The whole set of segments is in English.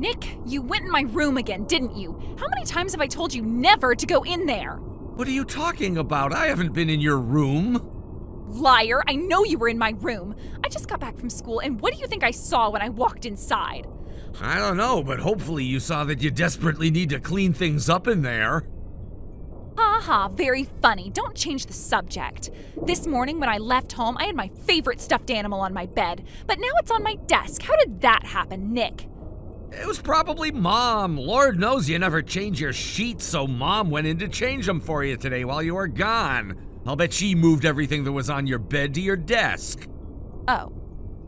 Nick, you went in my room again, didn't you? How many times have I told you never to go in there? What are you talking about? I haven't been in your room. Liar, I know you were in my room. I just got back from school, and what do you think I saw when I walked inside? I don't know, but hopefully you saw that you desperately need to clean things up in there. Ha ha, very funny. Don't change the subject. This morning when I left home, I had my favorite stuffed animal on my bed, but now it's on my desk. How did that happen, Nick? It was probably Mom. Lord knows you never change your sheets, so Mom went in to change them for you today while you were gone. I'll bet she moved everything that was on your bed to your desk. Oh,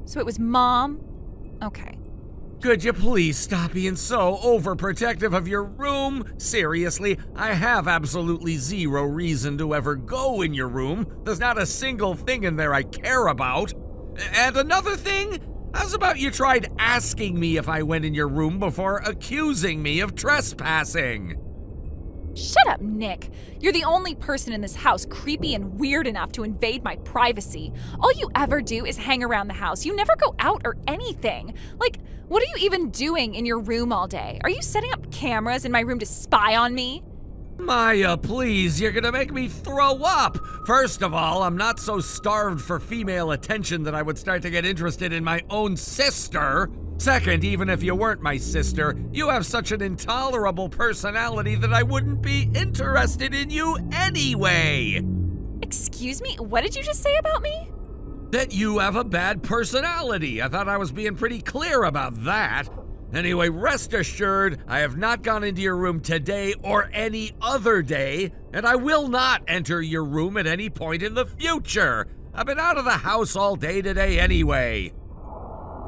so it was Mom? Okay. Could you please stop being so overprotective of your room? Seriously, I have absolutely zero reason to ever go in your room. There's not a single thing in there I care about. And another thing, how's about you tried asking me if I went in your room before accusing me of trespassing? Shut up, Nick. You're the only person in this house creepy and weird enough to invade my privacy. All you ever do is hang around the house. You never go out or anything. Like, what are you even doing in your room all day? Are you setting up cameras in my room to spy on me? Maya, please, you're gonna make me throw up. First of all, I'm not so starved for female attention that I would start to get interested in my own sister. Second, even if you weren't my sister, you have such an intolerable personality that I wouldn't be interested in you anyway. Excuse me? What did you just say about me? That you have a bad personality. I thought I was being pretty clear about that. Anyway, rest assured, I have not gone into your room today or any other day, and I will not enter your room at any point in the future. I've been out of the house all day today anyway.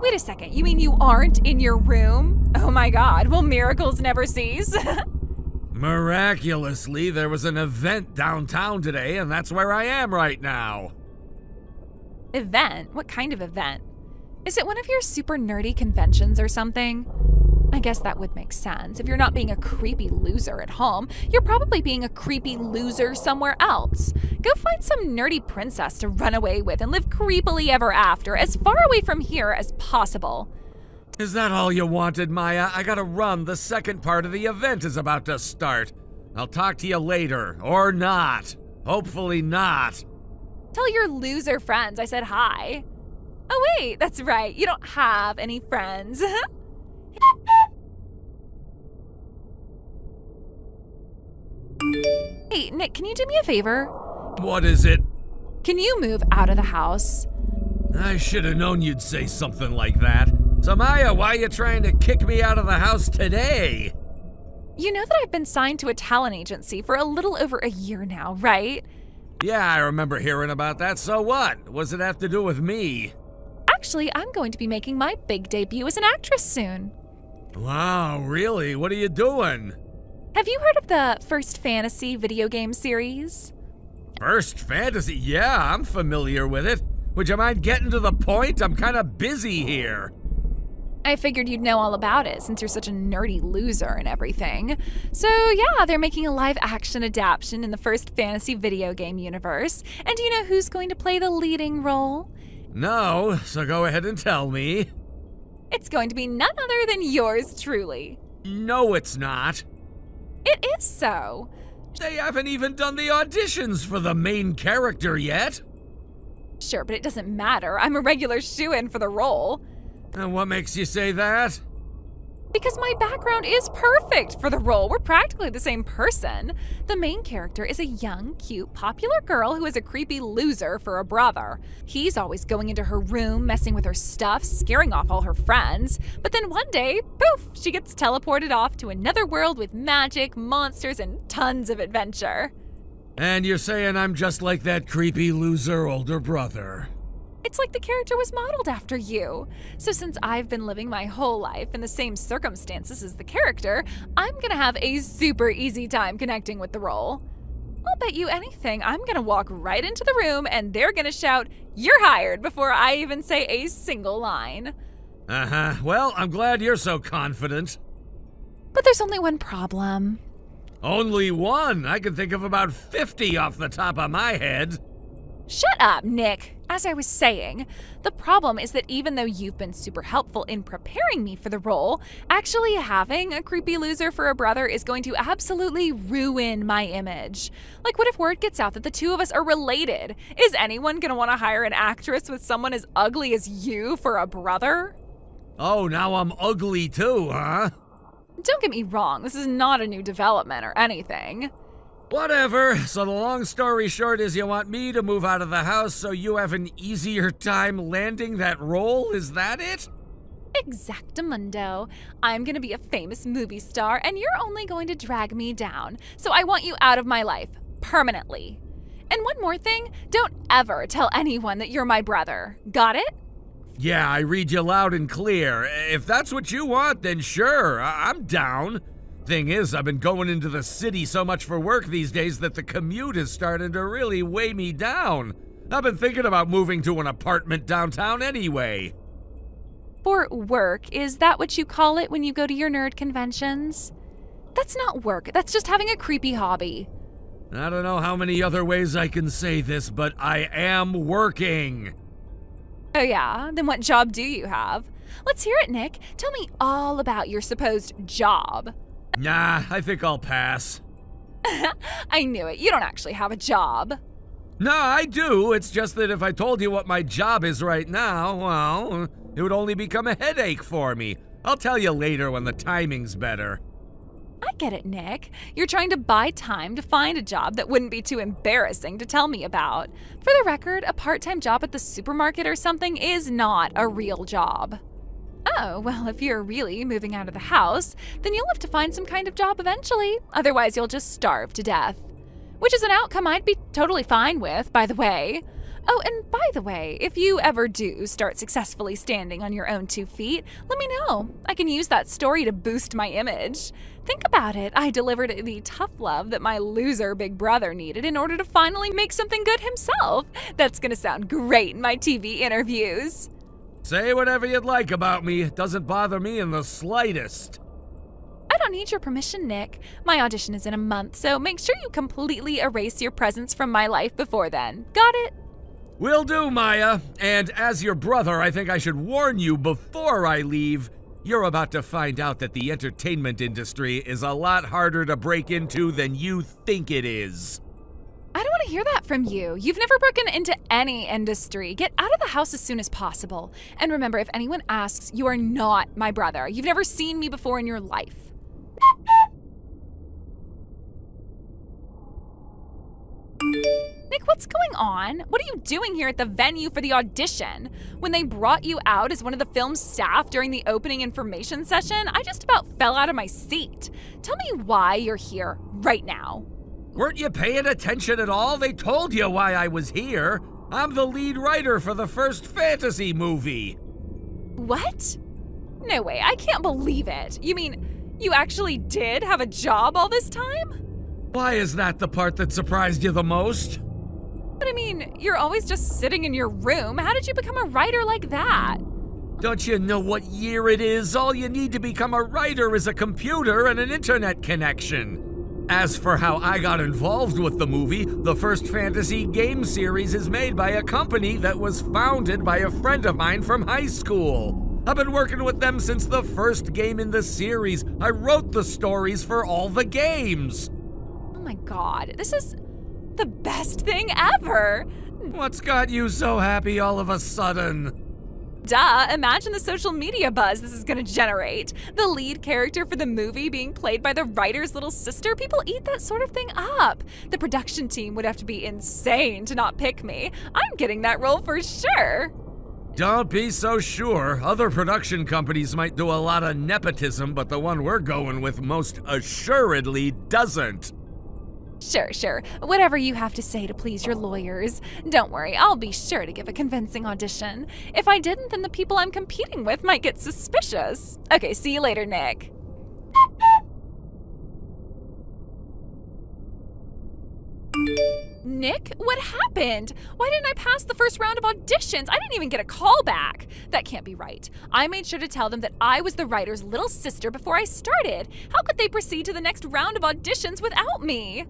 Wait a second, you mean you aren't in your room? Oh my god, will miracles never cease? Miraculously, there was an event downtown today, and that's where I am right now. Event? What kind of event? Is it one of your super nerdy conventions or something? I guess that would make sense. If you're not being a creepy loser at home, you're probably being a creepy loser somewhere else. Go find some nerdy princess to run away with and live creepily ever after, as far away from here as possible. Is that all you wanted, Maya? I gotta run. The second part of the event is about to start. I'll talk to you later. Or not. Hopefully not. Tell your loser friends I said hi. Oh wait, that's right. You don't have any friends. Hey, Nick, can you do me a favor? What is it? Can you move out of the house? I should have known you'd say something like that. So Maya, why are you trying to kick me out of the house today? You know that I've been signed to a talent agency for a little over a year now, right? Yeah, I remember hearing about that. So what? What does it have to do with me? Actually, I'm going to be making my big debut as an actress soon. Wow, really? What are you doing? Have you heard of the First Fantasy video game series? First Fantasy? Yeah, I'm familiar with it. Would you mind getting to the point? I'm kind of busy here. I figured you'd know all about it since you're such a nerdy loser and everything. So yeah, they're making a live-action adaptation in the First Fantasy video game universe. And do you know who's going to play the leading role? No, so go ahead and tell me. It's going to be none other than yours truly. No, it's not. It is so. They haven't even done the auditions for the main character yet. Sure, but it doesn't matter. I'm a regular shoo-in for the role. And what makes you say that? Because my background is perfect for the role. We're practically the same person. The main character is a young, cute, popular girl who is a creepy loser for a brother. He's always going into her room, messing with her stuff, scaring off all her friends. But then one day, poof, she gets teleported off to another world with magic, monsters, and tons of adventure. And you're saying I'm just like that creepy loser older brother. It's like the character was modeled after you. So since I've been living my whole life in the same circumstances as the character, I'm gonna have a super easy time connecting with the role. I'll bet you anything I'm gonna walk right into the room and they're gonna shout, "You're hired," before I even say a single line. Uh-huh. Well, I'm glad you're so confident. But there's only one problem. Only one? I can think of about 50 off the top of my head. Shut up, Nick. As I was saying, the problem is that even though you've been super helpful in preparing me for the role, actually having a creepy loser for a brother is going to absolutely ruin my image. Like, what if word gets out that the two of us are related? Is anyone gonna want to hire an actress with someone as ugly as you for a brother? Oh, now I'm ugly too, huh? Don't get me wrong, this is not a new development or anything. Whatever. So the long story short is you want me to move out of the house so you have an easier time landing that role? Is that it? Exactamundo. I'm gonna be a famous movie star and you're only going to drag me down. So I want you out of my life. Permanently. And one more thing, don't ever tell anyone that you're my brother. Got it? Yeah, I read you loud and clear. If that's what you want, then sure, I'm down. Thing is, I've been going into the city so much for work these days that the commute is starting to really weigh me down. I've been thinking about moving to an apartment downtown anyway. For work, is that what you call it when you go to your nerd conventions? That's not work, that's just having a creepy hobby. I don't know how many other ways I can say this, but I am working. Oh yeah? Then what job do you have? Let's hear it, Nick. Tell me all about your supposed job. Nah, I think I'll pass. I knew it. You don't actually have a job. No, I do. It's just that if I told you what my job is right now, well, it would only become a headache for me. I'll tell you later when the timing's better. I get it, Nick. You're trying to buy time to find a job that wouldn't be too embarrassing to tell me about. For the record, a part-time job at the supermarket or something is not a real job. Oh, well, if you're really moving out of the house, then you'll have to find some kind of job eventually. Otherwise, you'll just starve to death. Which is an outcome I'd be totally fine with, by the way. Oh, and by the way, if you ever do start successfully standing on your own 2 feet, let me know. I can use that story to boost my image. Think about it. I delivered the tough love that my loser big brother needed in order to finally make something good himself. That's gonna sound great in my TV interviews. Say whatever you'd like about me. It doesn't bother me in the slightest. I don't need your permission, Nick. My audition is in a month, so make sure you completely erase your presence from my life before then. Got it? Will do, Maya. And as your brother, I think I should warn you before I leave. You're about to find out that the entertainment industry is a lot harder to break into than you think it is. I don't want to hear that from you. You've never broken into any industry. Get out of the house as soon as possible. And remember, if anyone asks, you are not my brother. You've never seen me before in your life. Nick, what's going on? What are you doing here at the venue for the audition? When they brought you out as one of the film's staff during the opening information session, I just about fell out of my seat. Tell me why you're here right now. Weren't you paying attention at all? They told you why I was here. I'm the lead writer for the first fantasy movie. What? No way, I can't believe it. You mean, you actually did have a job all this time? Why is that the part that surprised you the most? But I mean, you're always just sitting in your room. How did you become a writer like that? Don't you know what year it is? All you need to become a writer is a computer and an internet connection. As for how I got involved with the movie, the first fantasy game series is made by a company that was founded by a friend of mine from high school. I've been working with them since the first game in the series. I wrote the stories for all the games. Oh my god, this is the best thing ever! What's got you so happy all of a sudden? Duh, imagine the social media buzz this is gonna generate. The lead character for the movie being played by the writer's little sister, people eat that sort of thing up. The production team would have to be insane to not pick me. I'm getting that role for sure. Don't be so sure. Other production companies might do a lot of nepotism, but the one we're going with most assuredly doesn't. Sure. Whatever you have to say to please your lawyers. Don't worry, I'll be sure to give a convincing audition. If I didn't, then the people I'm competing with might get suspicious. Okay, see you later, Nick. Nick, what happened? Why didn't I pass the first round of auditions? I didn't even get a call back. That can't be right. I made sure to tell them that I was the writer's little sister before I started. How could they proceed to the next round of auditions without me?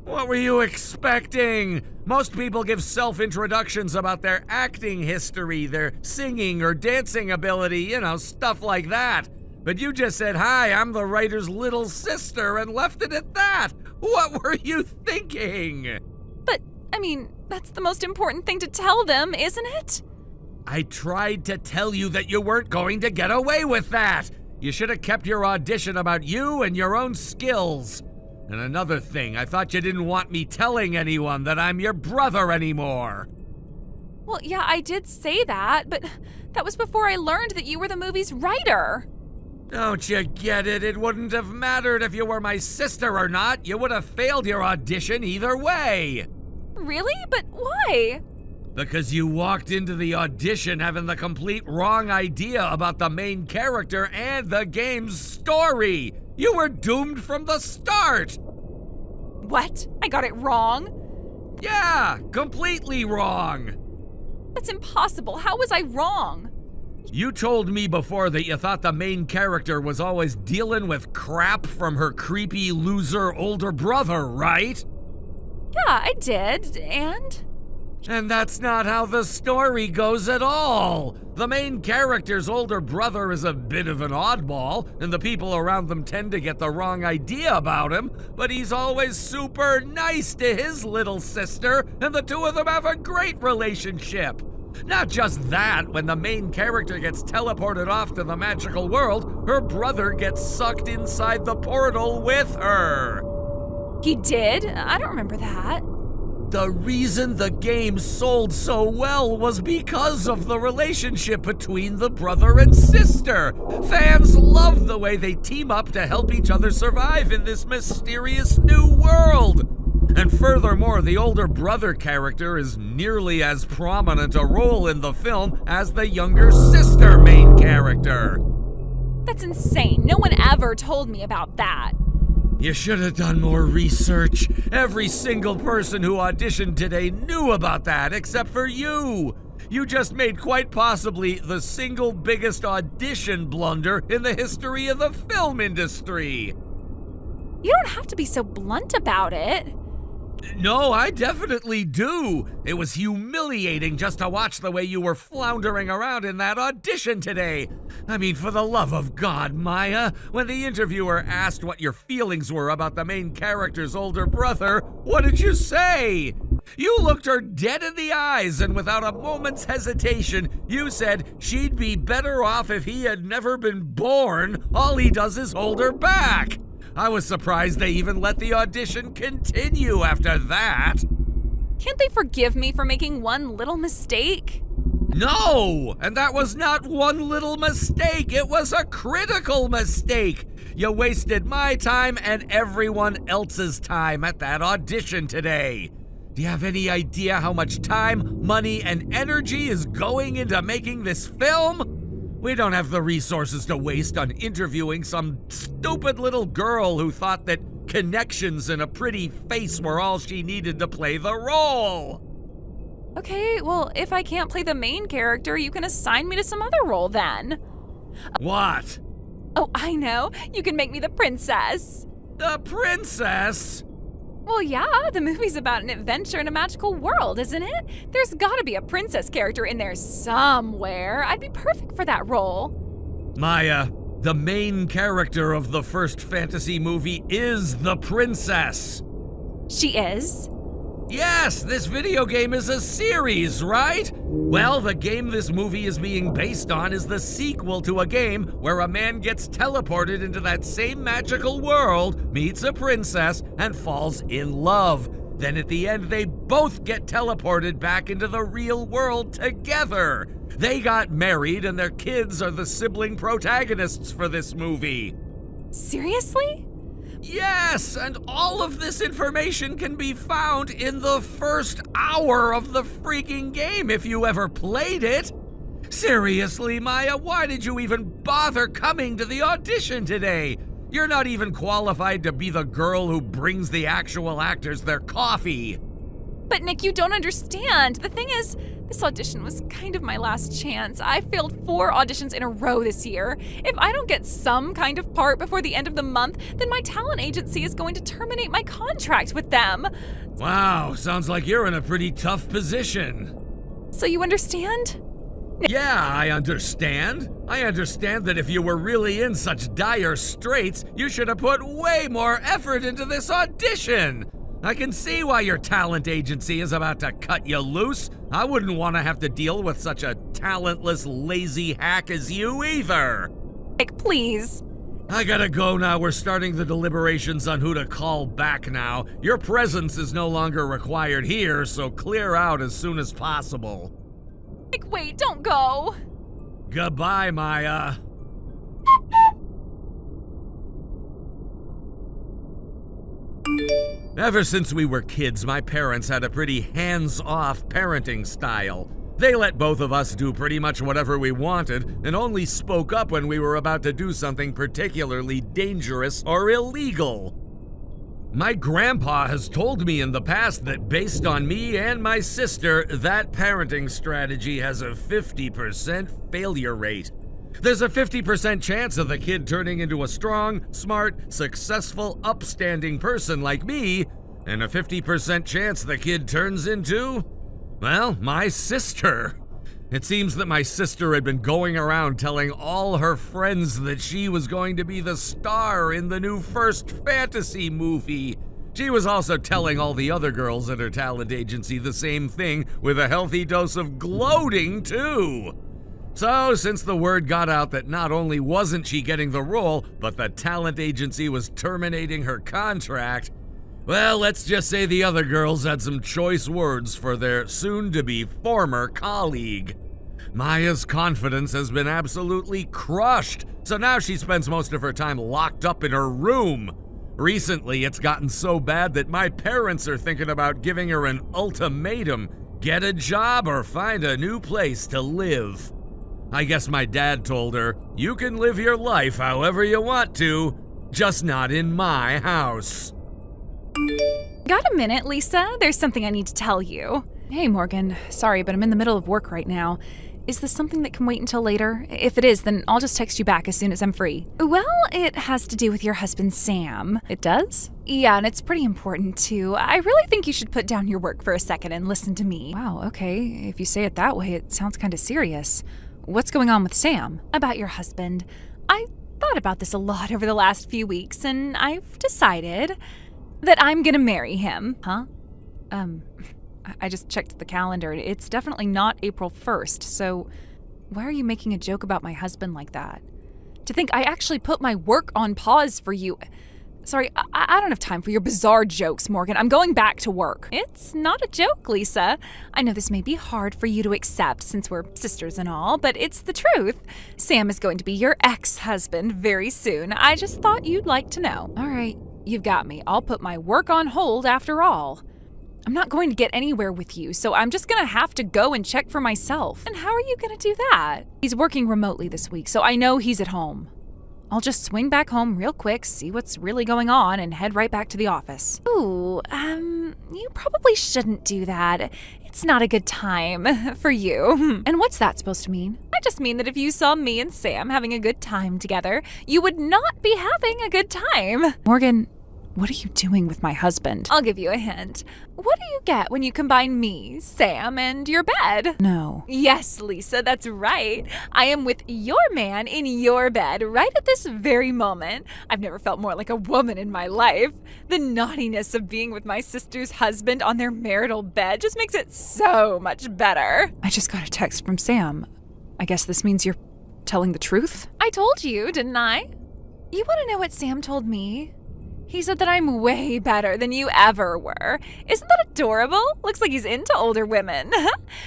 What were you expecting? Most people give self-introductions about their acting history, their singing or dancing ability, stuff like that. But you just said, "Hi, I'm the writer's little sister," and left it at that. What were you thinking? But, that's the most important thing to tell them, isn't it? I tried to tell you that you weren't going to get away with that. You should have kept your audition about you and your own skills. And another thing, I thought you didn't want me telling anyone that I'm your brother anymore. Well, yeah, I did say that, but that was before I learned that you were the movie's writer. Don't you get it? It wouldn't have mattered if you were my sister or not. You would have failed your audition either way. Really? But why? Because you walked into the audition having the complete wrong idea about the main character and the game's story. You were doomed from the start. What? I got it wrong? Yeah, completely wrong. That's impossible. How was I wrong? You told me before that you thought the main character was always dealing with crap from her creepy loser older brother, right? Yeah, I did, And that's not how the story goes at all. The main character's older brother is a bit of an oddball, and the people around them tend to get the wrong idea about him, but he's always super nice to his little sister, and the two of them have a great relationship. Not just that, when the main character gets teleported off to the magical world, her brother gets sucked inside the portal with her. He did? I don't remember that. The reason the game sold so well was because of the relationship between the brother and sister. Fans love the way they team up to help each other survive in this mysterious new world. And furthermore, the older brother character is nearly as prominent a role in the film as the younger sister main character. That's insane. No one ever told me about that. You should have done more research. Every single person who auditioned today knew about that, except for you. You just made quite possibly the single biggest audition blunder in the history of the film industry. You don't have to be so blunt about it. No, I definitely do. It was humiliating just to watch the way you were floundering around in that audition today. For the love of God, Maya, when the interviewer asked what your feelings were about the main character's older brother, what did you say? You looked her dead in the eyes, and without a moment's hesitation, you said she'd be better off if he had never been born. All he does is hold her back. I was surprised they even let the audition continue after that. Can't they forgive me for making one little mistake? No! And that was not one little mistake. It was a critical mistake. You wasted my time and everyone else's time at that audition today. Do you have any idea how much time, money, and energy is going into making this film? We don't have the resources to waste on interviewing some stupid little girl who thought that connections and a pretty face were all she needed to play the role. Okay, well, if I can't play the main character, you can assign me to some other role then. What? Oh, I know. You can make me the princess. The princess? Well, yeah, the movie's about an adventure in a magical world, isn't it? There's gotta be a princess character in there somewhere. I'd be perfect for that role. Maya, the main character of the first fantasy movie is the princess. She is? Yes, this video game is a series, right? Well, the game this movie is being based on is the sequel to a game where a man gets teleported into that same magical world, meets a princess, and falls in love. Then at the end, they both get teleported back into the real world together. They got married, and their kids are the sibling protagonists for this movie. Seriously? Yes, and all of this information can be found in the first hour of the freaking game if you ever played it. Seriously, Maya, why did you even bother coming to the audition today? You're not even qualified to be the girl who brings the actual actors their coffee. But Nick, you don't understand. The thing is, this audition was kind of my last chance. I failed 4 auditions in a row this year. If I don't get some kind of part before the end of the month, then my talent agency is going to terminate my contract with them. Wow, sounds like you're in a pretty tough position. So you understand? Yeah, I understand. I understand that if you were really in such dire straits, you should have put way more effort into this audition. I can see why your talent agency is about to cut you loose. I wouldn't want to have to deal with such a talentless, lazy hack as you either. Nick, please. I gotta go now. We're starting the deliberations on who to call back now. Your presence is no longer required here, so clear out as soon as possible. Nick, wait, don't go. Goodbye, Maya. Ever since we were kids, my parents had a pretty hands-off parenting style. They let both of us do pretty much whatever we wanted and only spoke up when we were about to do something particularly dangerous or illegal. My grandpa has told me in the past that based on me and my sister, that parenting strategy has a 50% failure rate. There's a 50% chance of the kid turning into a strong, smart, successful, upstanding person like me, and a 50% chance the kid turns into, well, my sister. It seems that my sister had been going around telling all her friends that she was going to be the star in the new First Fantasy movie. She was also telling all the other girls at her talent agency the same thing, with a healthy dose of gloating, too. So, since the word got out that not only wasn't she getting the role, but the talent agency was terminating her contract, well, let's just say the other girls had some choice words for their soon-to-be former colleague. Maya's confidence has been absolutely crushed, so now she spends most of her time locked up in her room. Recently, it's gotten so bad that my parents are thinking about giving her an ultimatum: get a job or find a new place to live. I guess my dad told her, you can live your life however you want to, just not in my house. Got a minute, Lisa? There's something I need to tell you. Hey, Morgan. Sorry, but I'm in the middle of work right now. Is this something that can wait until later? If it is, then I'll just text you back as soon as I'm free. Well, it has to do with your husband, Sam. It does? Yeah, and it's pretty important, too. I really think you should put down your work for a second and listen to me. Wow, okay. If you say it that way, it sounds kind of serious. What's going on with Sam? About your husband. I thought about this a lot over the last few weeks, and I've decided that I'm gonna marry him. Huh? I just checked the calendar. It's definitely not April 1st, so why are you making a joke about my husband like that? To think I actually put my work on pause for you. Sorry, I don't have time for your bizarre jokes, Morgan. I'm going back to work. It's not a joke, Lisa. I know this may be hard for you to accept since we're sisters and all, but it's the truth. Sam is going to be your ex-husband very soon. I just thought you'd like to know. All right, you've got me. I'll put my work on hold after all. I'm not going to get anywhere with you, so I'm just gonna have to go and check for myself. And how are you gonna do that? He's working remotely this week, so I know he's at home. I'll just swing back home real quick, see what's really going on, and head right back to the office. Ooh, you probably shouldn't do that. It's not a good time for you. And what's that supposed to mean? I just mean that if you saw me and Sam having a good time together, you would not be having a good time. Morgan, what are you doing with my husband? I'll give you a hint. What do you get when you combine me, Sam, and your bed? No. Yes, Lisa, that's right. I am with your man in your bed right at this very moment. I've never felt more like a woman in my life. The naughtiness of being with my sister's husband on their marital bed just makes it so much better. I just got a text from Sam. I guess this means you're telling the truth? I told you, didn't I? You want to know what Sam told me? He said that I'm way better than you ever were. Isn't that adorable? Looks like he's into older women.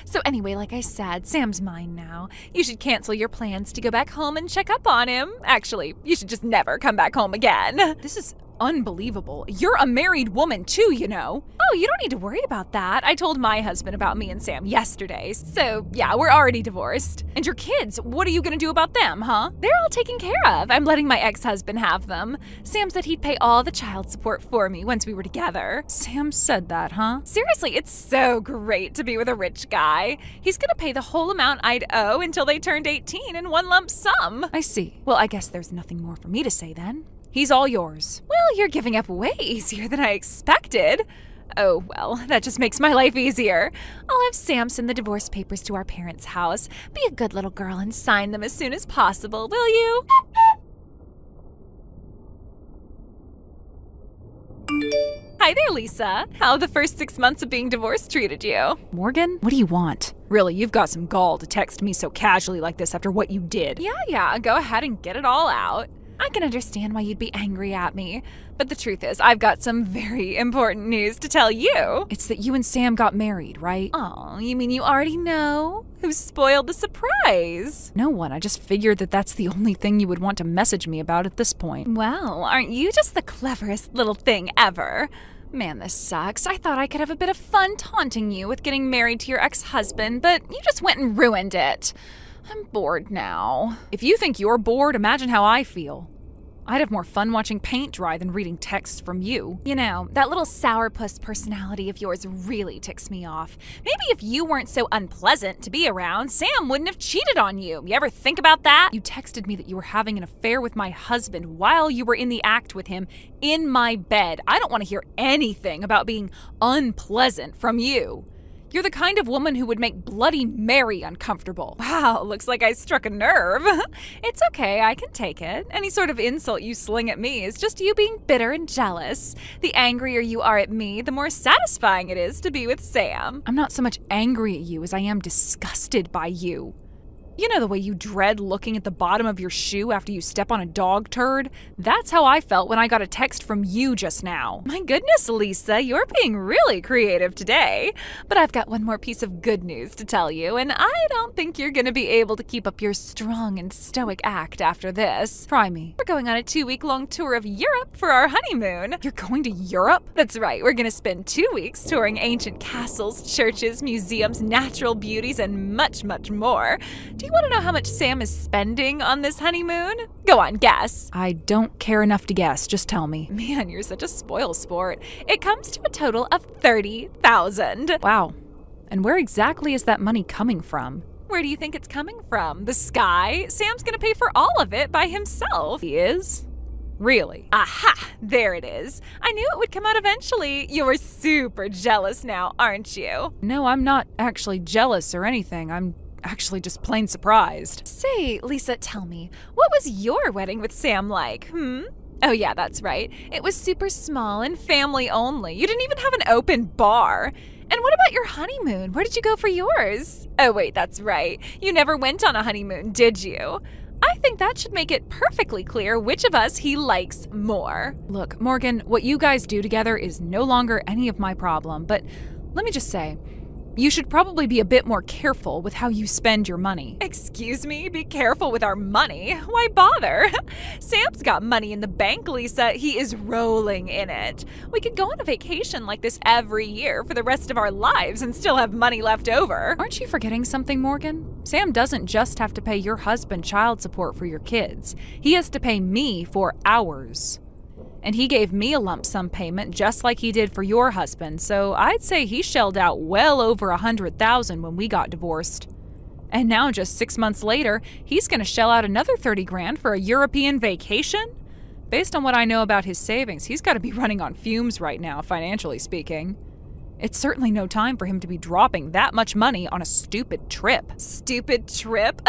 So anyway, like I said, Sam's mine now. You should cancel your plans to go back home and check up on him. Actually, you should just never come back home again. This is Unbelievable. You're a married woman too, you know. Oh, you don't need to worry about that. I told my husband about me and Sam yesterday. So, yeah, we're already divorced. And your kids, what are you gonna do about them, huh? They're all taken care of. I'm letting my ex-husband have them. Sam said he'd pay all the child support for me once we were together. Sam said that, huh? Seriously, it's so great to be with a rich guy. He's gonna pay the whole amount I'd owe until they turned 18 in one lump sum. I see. Well, I guess there's nothing more for me to say then. He's all yours. Well, you're giving up way easier than I expected. Oh, well, that just makes my life easier. I'll have Sam send the divorce papers to our parents' house. Be a good little girl and sign them as soon as possible, will you? Hi there, Lisa. How the first 6 months of being divorced treated you? Morgan, what do you want? Really, you've got some gall to text me so casually like this after what you did. Yeah, go ahead and get it all out. I can understand why you'd be angry at me, but the truth is, I've got some very important news to tell you. It's that you and Sam got married, right? Oh, you mean you already know? Who spoiled the surprise? No one. I just figured that that's the only thing you would want to message me about at this point. Well, aren't you just the cleverest little thing ever? Man, this sucks. I thought I could have a bit of fun taunting you with getting married to your ex-husband, but you just went and ruined it. I'm bored now. If you think you're bored, imagine how I feel. I'd have more fun watching paint dry than reading texts from you. You know, that little sourpuss personality of yours really ticks me off. Maybe if you weren't so unpleasant to be around, Sam wouldn't have cheated on you. You ever think about that? You texted me that you were having an affair with my husband while you were in the act with him in my bed. I don't want to hear anything about being unpleasant from you. You're the kind of woman who would make Bloody Mary uncomfortable. Wow, looks like I struck a nerve. It's okay, I can take it. Any sort of insult you sling at me is just you being bitter and jealous. The angrier you are at me, the more satisfying it is to be with Sam. I'm not so much angry at you as I am disgusted by you. You know the way you dread looking at the bottom of your shoe after you step on a dog turd? That's how I felt when I got a text from you just now. My goodness, Lisa, you're being really creative today. But I've got one more piece of good news to tell you, and I don't think you're gonna be able to keep up your strong and stoic act after this. Try me. We're going on a 2-week-long tour of Europe for our honeymoon. You're going to Europe? That's right, we're gonna spend 2 weeks touring ancient castles, churches, museums, natural beauties, and much, much more. Do you want to know how much Sam is spending on this honeymoon? Go on, guess. I don't care enough to guess. Just tell me. Man, you're such a spoil sport. It comes to a total of $30,000. Wow. And where exactly is that money coming from? Where do you think it's coming from? The sky? Sam's gonna pay for all of it by himself. He is? Really? Aha! There it is. I knew it would come out eventually. You're super jealous now, aren't you? No, I'm not actually jealous or anything. I'm actually just plain surprised. Say, Lisa, tell me, what was your wedding with Sam like, Oh yeah, that's right. It was super small and family only. You didn't even have an open bar. And what about your honeymoon? Where did you go for yours? Oh wait, that's right. You never went on a honeymoon, did you? I think that should make it perfectly clear which of us he likes more. Look, Morgan, what you guys do together is no longer any of my problem, but let me just say, you should probably be a bit more careful with how you spend your money. Excuse me? Be careful with our money? Why bother? Sam's got money in the bank, Lisa. He is rolling in it. We could go on a vacation like this every year for the rest of our lives and still have money left over. Aren't you forgetting something, Morgan? Sam doesn't just have to pay your husband child support for your kids. He has to pay me for ours. And he gave me a lump sum payment just like he did for your husband, so I'd say he shelled out well over $100,000 when we got divorced. And now just 6 months later, he's gonna shell out another $30,000 for a European vacation? Based on what I know about his savings, he's gotta be running on fumes right now, financially speaking. It's certainly no time for him to be dropping that much money on a stupid trip. Stupid trip?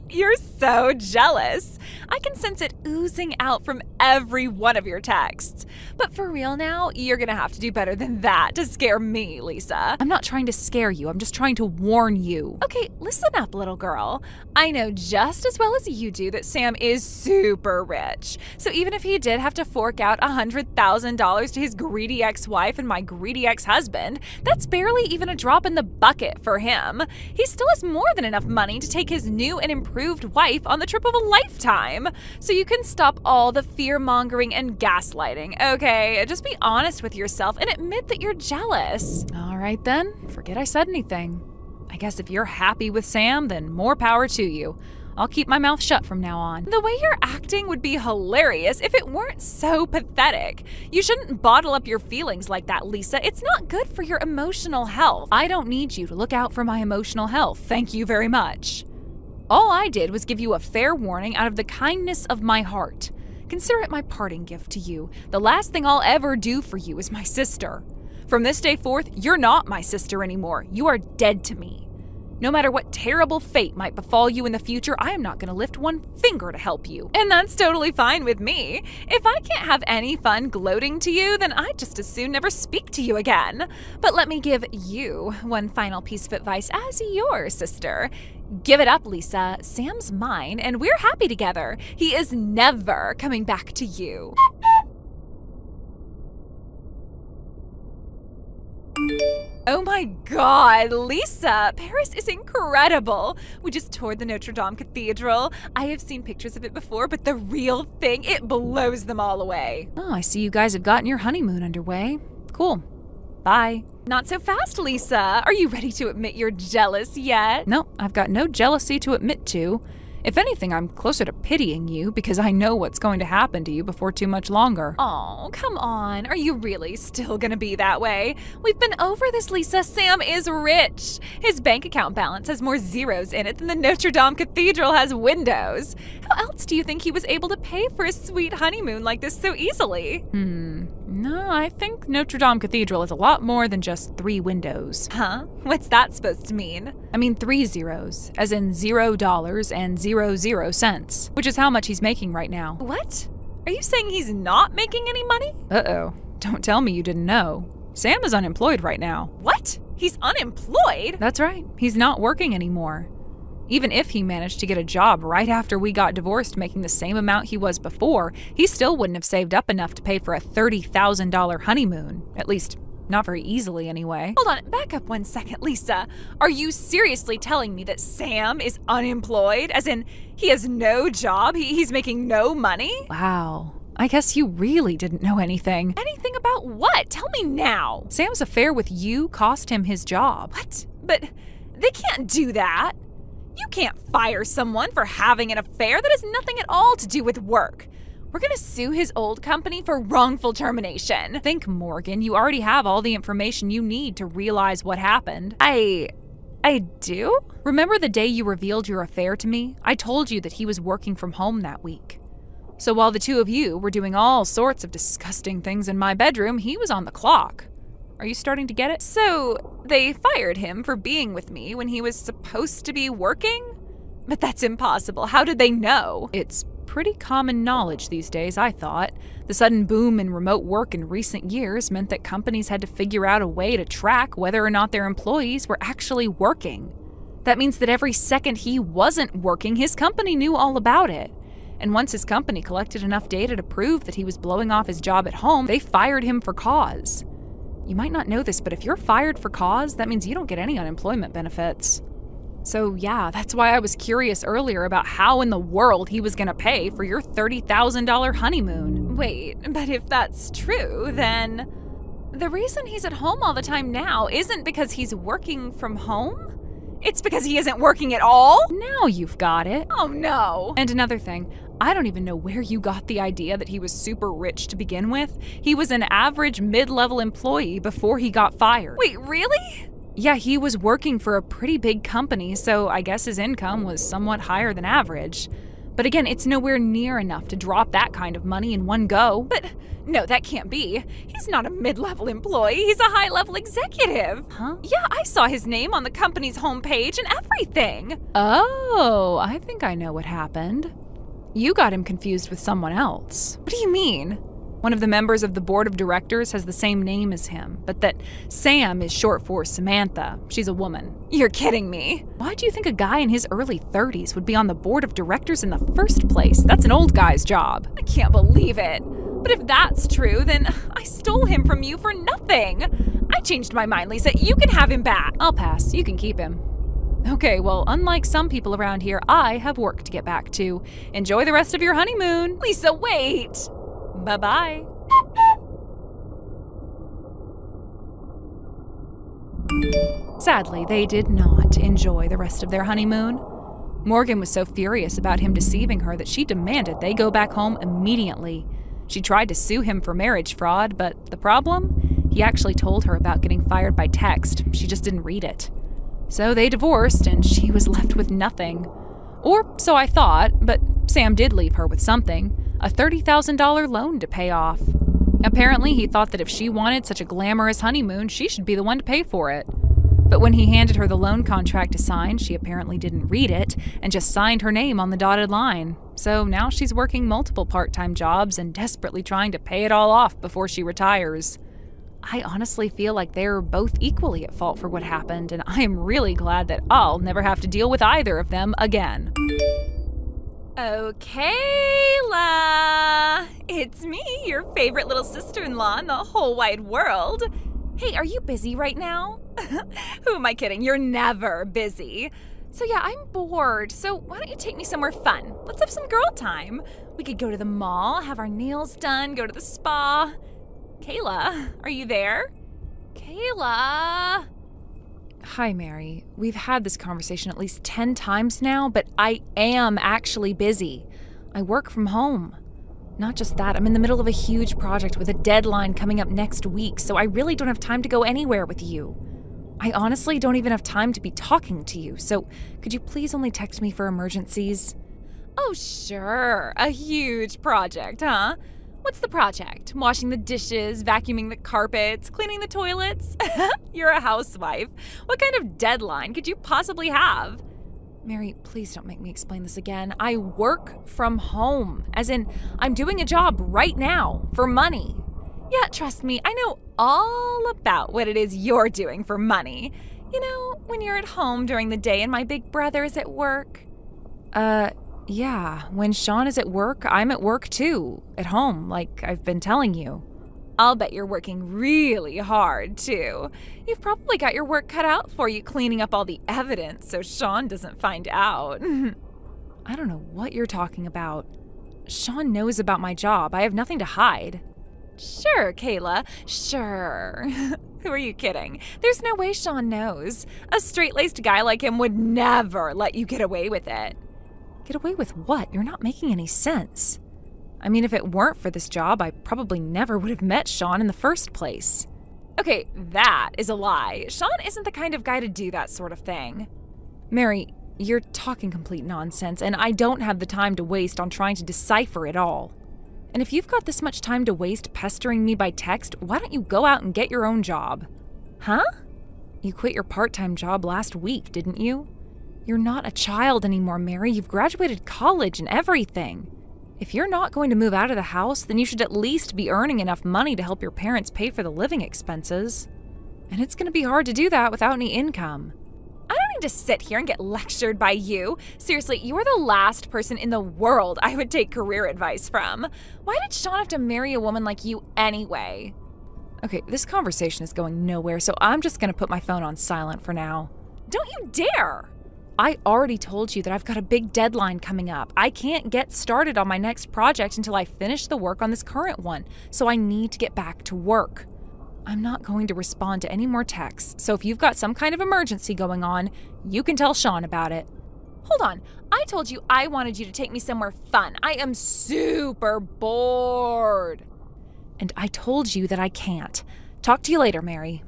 You're so jealous. I can sense it oozing out from every one of your texts. But for real now, you're gonna have to do better than that to scare me, Lisa. I'm not trying to scare you, I'm just trying to warn you. Okay, listen up, little girl. I know just as well as you do that Sam is super rich. So even if he did have to fork out $100,000 to his greedy ex-wife and my greedy ex-husband, $1,000. That's barely even a drop in the bucket for him. He still has more than enough money to take his new and improved wife on the trip of a lifetime. So you can stop all the fear-mongering and gaslighting, okay? Just be honest with yourself and admit that you're jealous. All right then, forget I said anything. I guess if you're happy with Sam, then more power to you. I'll keep my mouth shut from now on. The way you're acting would be hilarious if it weren't so pathetic. You shouldn't bottle up your feelings like that, Lisa. It's not good for your emotional health. I don't need you to look out for my emotional health. Thank you very much. All I did was give you a fair warning out of the kindness of my heart. Consider it my parting gift to you. The last thing I'll ever do for you is my sister. From this day forth, you're not my sister anymore. You are dead to me. No matter what terrible fate might befall you in the future, I am not going to lift one finger to help you. And that's totally fine with me. If I can't have any fun gloating to you, then I'd just as soon never speak to you again. But let me give you one final piece of advice as your sister. Give it up, Lisa. Sam's mine, and we're happy together. He is never coming back to you. Oh my God, Lisa! Paris is incredible! We just toured the Notre Dame Cathedral. I have seen pictures of it before, but the real thing, it blows them all away. Oh, I see you guys have gotten your honeymoon underway. Cool. Bye. Not so fast, Lisa. Are you ready to admit you're jealous yet? No, I've got no jealousy to admit to. If anything, I'm closer to pitying you because I know what's going to happen to you before too much longer. Oh, come on. Are you really still gonna be that way? We've been over this, Lisa. Sam is rich. His bank account balance has more zeros in it than the Notre Dame Cathedral has windows. How else do you think he was able to pay for a sweet honeymoon like this so easily? No, I think Notre Dame Cathedral is a lot more than just 3 windows. Huh? What's that supposed to mean? I mean 3 zeros, as in $0 and 00 cents, which is how much he's making right now. What? Are you saying he's not making any money? Uh-oh. Don't tell me you didn't know. Sam is unemployed right now. What? He's unemployed? That's right. He's not working anymore. Even if he managed to get a job right after we got divorced making the same amount he was before, he still wouldn't have saved up enough to pay for a $30,000 honeymoon. At least, not very easily anyway. Hold on, back up one second, Lisa. Are you seriously telling me that Sam is unemployed? As in, he has no job? He's making no money? Wow. I guess you really didn't know anything. Anything about what? Tell me now. Sam's affair with you cost him his job. What? But they can't do that. You can't fire someone for having an affair. That has nothing at all to do with work. We're gonna sue his old company for wrongful termination. Think, Morgan, you already have all the information you need to realize what happened. I do? Remember the day you revealed your affair to me? I told you that he was working from home that week. So while the two of you were doing all sorts of disgusting things in my bedroom, he was on the clock. Are you starting to get it? So they fired him for being with me when he was supposed to be working? But that's impossible. How did they know? It's pretty common knowledge these days, I thought. The sudden boom in remote work in recent years meant that companies had to figure out a way to track whether or not their employees were actually working. That means that every second he wasn't working, his company knew all about it. And once his company collected enough data to prove that he was blowing off his job at home, they fired him for cause. You might not know this, but if you're fired for cause, that means you don't get any unemployment benefits. So yeah, that's why I was curious earlier about how in the world he was gonna pay for your $30,000 honeymoon. Wait, but if that's true, then the reason he's at home all the time now isn't because he's working from home? It's because he isn't working at all? Now you've got it. Oh no. And another thing, I don't even know where you got the idea that he was super rich to begin with. He was an average mid-level employee before he got fired. Wait, really? Yeah, he was working for a pretty big company, so I guess his income was somewhat higher than average. But again, it's nowhere near enough to drop that kind of money in one go. But no, that can't be. He's not a mid-level employee. He's a high-level executive. Huh? Yeah, I saw his name on the company's homepage and everything. Oh, I think I know what happened. You got him confused with someone else. What do you mean? One of the members of the board of directors has the same name as him, but that Sam is short for Samantha. She's a woman. You're kidding me. Why do you think a guy in his early 30s would be on the board of directors in the first place? That's an old guy's job. I can't believe it. But if that's true, then I stole him from you for nothing. I I changed my mind, Lisa. You can have him back. I'll pass. You can keep him. Okay, well, unlike some people around here, I have work to get back to. Enjoy the rest of your honeymoon. Lisa, wait. Bye-bye. Sadly, they did not enjoy the rest of their honeymoon. Morgan was so furious about him deceiving her that she demanded they go back home immediately. She tried to sue him for marriage fraud, but the problem? He actually told her about getting fired by text. She just didn't read it. So they divorced, and she was left with nothing. Or so I thought, but Sam did leave her with something, a $30,000 loan to pay off. Apparently, he thought that if she wanted such a glamorous honeymoon, she should be the one to pay for it. But when he handed her the loan contract to sign, she apparently didn't read it and just signed her name on the dotted line. So now she's working multiple part-time jobs and desperately trying to pay it all off before she retires. I honestly feel like they're both equally at fault for what happened, and I am really glad that I'll never have to deal with either of them again. Okay, La. It's me, your favorite little sister-in-law in the whole wide world. Hey, are you busy right now? Who am I kidding? You're never busy. So yeah, I'm bored. So why don't you take me somewhere fun? Let's have some girl time. We could go to the mall, have our nails done, go to the spa. Kayla, are you there? Kayla. Hi, Mary. We've had this conversation at least 10 times now, but I am actually busy. I work from home. Not just that, I'm in the middle of a huge project with a deadline coming up next week, so I really don't have time to go anywhere with you. I honestly don't even have time to be talking to you, so could you please only text me for emergencies? Oh, sure. A huge project, huh? What's the project? Washing the dishes, vacuuming the carpets, cleaning the toilets? You're a housewife. What kind of deadline could you possibly have? Mary, please don't make me explain this again. I work from home, as in I'm doing a job right now for money. Yeah, trust me, I know all about what it is you're doing for money. You know, when you're at home during the day and my big brother is at work. Yeah, when Sean is at work, I'm at work too, at home, like I've been telling you. I'll bet you're working really hard, too. You've probably got your work cut out for you cleaning up all the evidence so Sean doesn't find out. I don't know what you're talking about. Sean knows about my job. I have nothing to hide. Sure, Kayla, sure. Who are you kidding? There's no way Sean knows. A straight-laced guy like him would never let you get away with it. Get away with what? You're not making any sense. I mean, if it weren't for this job, I probably never would have met Sean in the first place. Okay, that is a lie. Sean isn't the kind of guy to do that sort of thing. Mary, you're talking complete nonsense, and I don't have the time to waste on trying to decipher it all. And if you've got this much time to waste pestering me by text, why don't you go out and get your own job? Huh? You quit your part-time job last week, didn't you? You're not a child anymore, Mary. You've graduated college and everything. If you're not going to move out of the house, then you should at least be earning enough money to help your parents pay for the living expenses. And it's going to be hard to do that without any income. I don't need to sit here and get lectured by you. Seriously, you're the last person in the world I would take career advice from. Why did Sean have to marry a woman like you anyway? Okay, this conversation is going nowhere, so I'm just going to put my phone on silent for now. Don't you dare! I already told you that I've got a big deadline coming up. I can't get started on my next project until I finish the work on this current one, so I need to get back to work. I'm not going to respond to any more texts, so if you've got some kind of emergency going on, you can tell Sean about it. Hold on, I told you I wanted you to take me somewhere fun. I am super bored. And I told you that I can't. Talk to you later, Mary.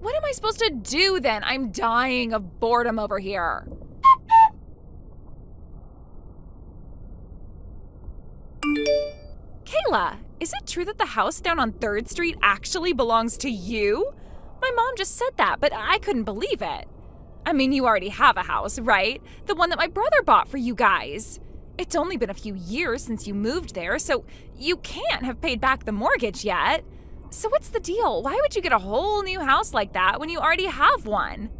What am I supposed to do then? I'm dying of boredom over here. Kayla, is it true that the house down on 3rd Street actually belongs to you? My mom just said that, but I couldn't believe it. I mean, you already have a house, right? The one that my brother bought for you guys. It's only been a few years since you moved there, so you can't have paid back the mortgage yet. So what's the deal? Why would you get a whole new house like that when you already have one?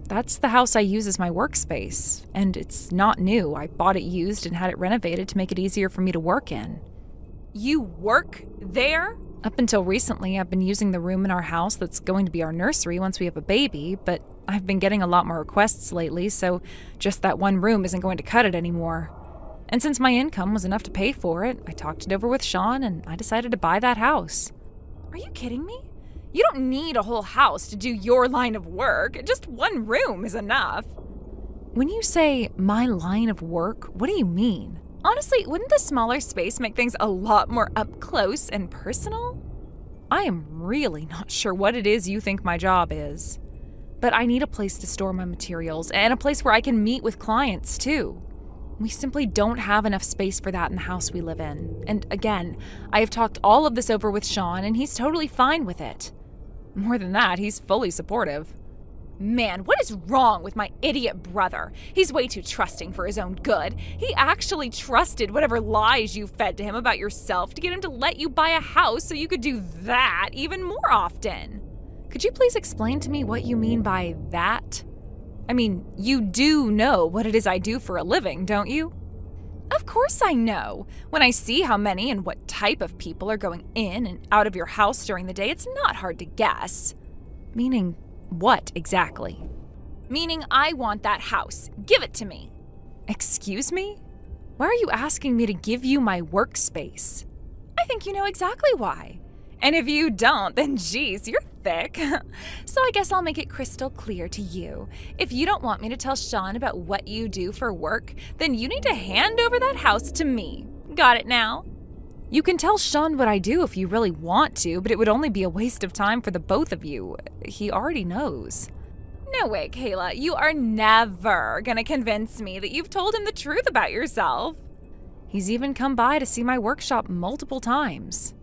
That's the house I use as my workspace, and it's not new. I bought it used and had it renovated to make it easier for me to work in. You work there? Up until recently, I've been using the room in our house that's going to be our nursery once we have a baby, but I've been getting a lot more requests lately, so just that one room isn't going to cut it anymore. And since my income was enough to pay for it, I talked it over with Sean and I decided to buy that house. Are you kidding me? You don't need a whole house to do your line of work. Just one room is enough. When you say my line of work, what do you mean? Honestly, wouldn't the smaller space make things a lot more up close and personal? I am really not sure what it is you think my job is. But I need a place to store my materials and a place where I can meet with clients too. We simply don't have enough space for that in the house we live in. And again, I have talked all of this over with Sean and he's totally fine with it. More than that, he's fully supportive. Man, what is wrong with my idiot brother? He's way too trusting for his own good. He actually trusted whatever lies you fed to him about yourself to get him to let you buy a house so you could do that even more often. Could you please explain to me what you mean by that? I mean, you do know what it is I do for a living, don't you? Of course I know. When I see how many and what type of people are going in and out of your house during the day, it's not hard to guess. Meaning what exactly? Meaning I want that house. Give it to me. Excuse me? Why are you asking me to give you my workspace? I think you know exactly why. And if you don't, then geez, you're thick. So I guess I'll make it crystal clear to you. If you don't want me to tell Sean about what you do for work, then you need to hand over that house to me. Got it now? You can tell Sean what I do if you really want to, but it would only be a waste of time for the both of you. He already knows. No way, Kayla. You are never gonna convince me that you've told him the truth about yourself. He's even come by to see my workshop multiple times.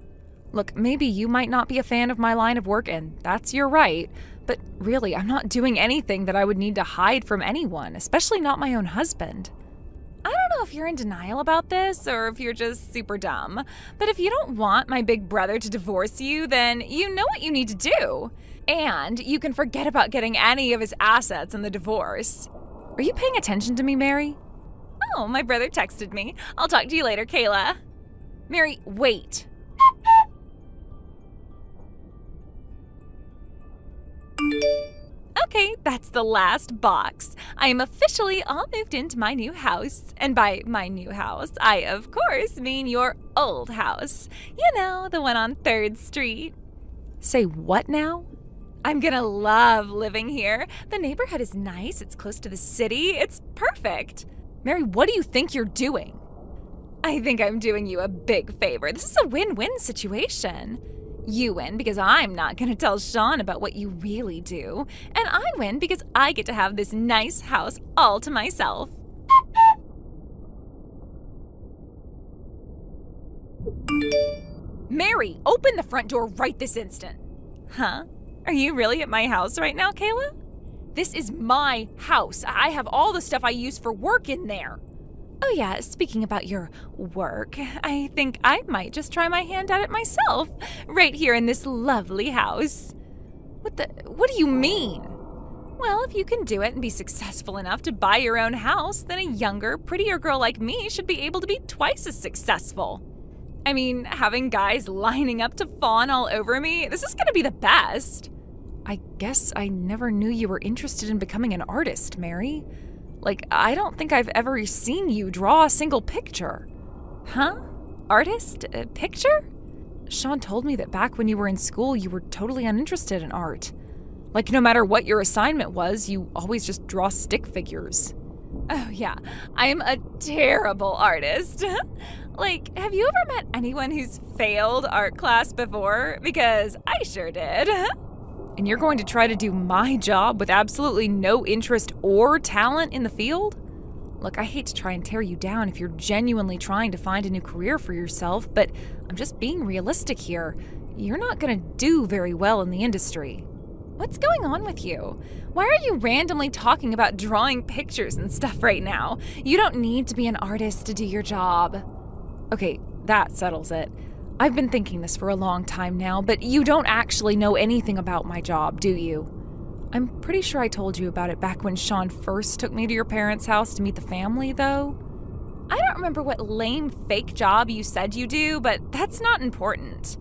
Look, maybe you might not be a fan of my line of work, and that's your right, but really, I'm not doing anything that I would need to hide from anyone, especially not my own husband. I don't know if you're in denial about this or if you're just super dumb, but if you don't want my big brother to divorce you, then you know what you need to do. And you can forget about getting any of his assets in the divorce. Are you paying attention to me, Mary? Oh, my brother texted me. I'll talk to you later, Kayla. Mary, wait. Okay, that's the last box. I am officially all moved into my new house. And by my new house, I of course mean your old house. You know, the one on 3rd Street. Say what now? I'm gonna love living here. The neighborhood is nice, it's close to the city, it's perfect. Mary, what do you think you're doing? I think I'm doing you a big favor. This is a win-win situation. You win because I'm not going to tell Sean about what you really do. And I win because I get to have this nice house all to myself. Mary, open the front door right this instant. Huh? Are you really at my house right now, Kayla? This is my house. I have all the stuff I use for work in there. Oh yeah, speaking about your work, I think I might just try my hand at it myself, right here in this lovely house. What do you mean? Well, if you can do it and be successful enough to buy your own house, then a younger, prettier girl like me should be able to be twice as successful. I mean, having guys lining up to fawn all over me, this is gonna be the best. I guess I never knew you were interested in becoming an artist, Mary. Like, I don't think I've ever seen you draw a single picture. Huh? Artist? A picture? Sean told me that back when you were in school, you were totally uninterested in art. Like, no matter what your assignment was, you always just draw stick figures. Oh, yeah. I am a terrible artist. Like, have you ever met anyone who's failed art class before? Because I sure did. And you're going to try to do my job with absolutely no interest or talent in the field? Look, I hate to try and tear you down if you're genuinely trying to find a new career for yourself, but I'm just being realistic here. You're not going to do very well in the industry. What's going on with you? Why are you randomly talking about drawing pictures and stuff right now? You don't need to be an artist to do your job. Okay, that settles it. I've been thinking this for a long time now, but you don't actually know anything about my job, do you? I'm pretty sure I told you about it back when Sean first took me to your parents' house to meet the family, though. I don't remember what lame fake job you said you do, but that's not important.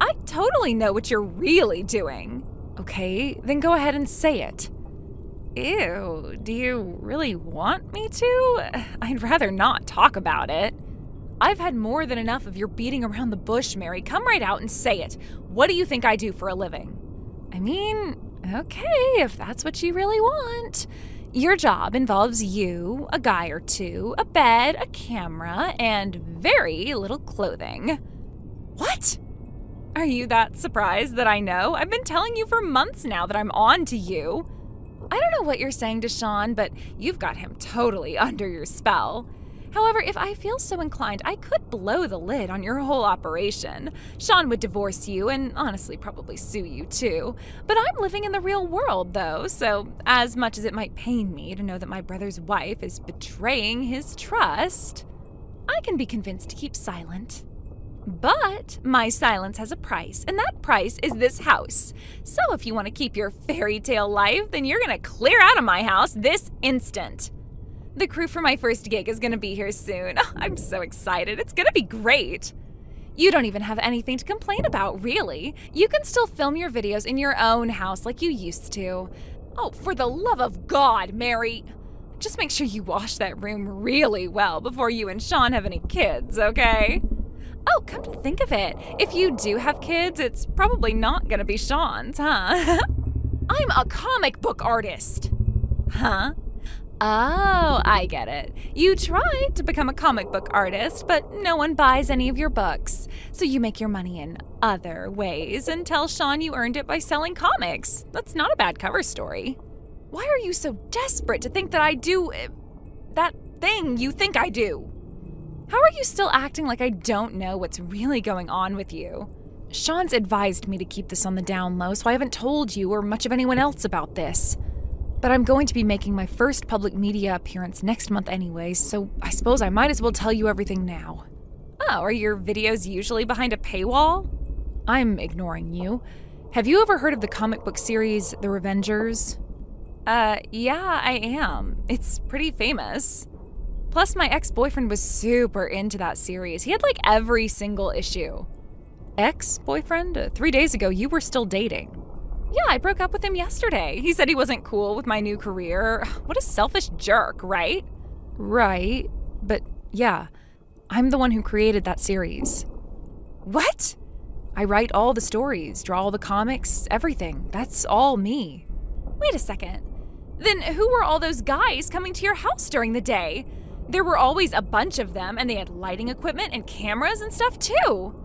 I totally know what you're really doing. Okay, then go ahead and say it. Ew, do you really want me to? I'd rather not talk about it. I've had more than enough of your beating around the bush, Mary. Come right out and say it. What do you think I do for a living? I mean, okay, if that's what you really want. Your job involves you, a guy or two, a bed, a camera, and very little clothing. What? Are you that surprised that I know? I've been telling you for months now that I'm on to you. I don't know what you're saying to Sean, but you've got him totally under your spell. However, if I feel so inclined, I could blow the lid on your whole operation. Sean would divorce you and honestly probably sue you too. But I'm living in the real world though, so as much as it might pain me to know that my brother's wife is betraying his trust, I can be convinced to keep silent. But my silence has a price, and that price is this house. So if you want to keep your fairy tale life, then you're going to clear out of my house this instant. The crew for my first gig is going to be here soon. I'm so excited. It's going to be great. You don't even have anything to complain about, really. You can still film your videos in your own house like you used to. Oh, for the love of God, Mary. Just make sure you wash that room really well before you and Sean have any kids, okay? Oh, come to think of it, if you do have kids, it's probably not going to be Sean's, huh? I'm a comic book artist. Huh? Oh, I get it. You tried to become a comic book artist, but no one buys any of your books. So you make your money in other ways and tell Sean you earned it by selling comics. That's not a bad cover story. Why are you so desperate to think that I do that thing you think I do? How are you still acting like I don't know what's really going on with you? Sean's advised me to keep this on the down low, so I haven't told you or much of anyone else about this. But I'm going to be making my first public media appearance next month anyways, so I suppose I might as well tell you everything now. Oh, are your videos usually behind a paywall? I'm ignoring you. Have you ever heard of the comic book series The Revengers? Yeah, I am. It's pretty famous. Plus, my ex-boyfriend was super into that series. He had like every single issue. Ex-boyfriend? 3 days ago, you were still dating. Yeah, I broke up with him yesterday. He said he wasn't cool with my new career. What a selfish jerk, right? Right. But yeah, I'm the one who created that series. What? I write all the stories, draw all the comics, everything. That's all me. Wait a second. Then who were all those guys coming to your house during the day? There were always a bunch of them, and they had lighting equipment and cameras and stuff too.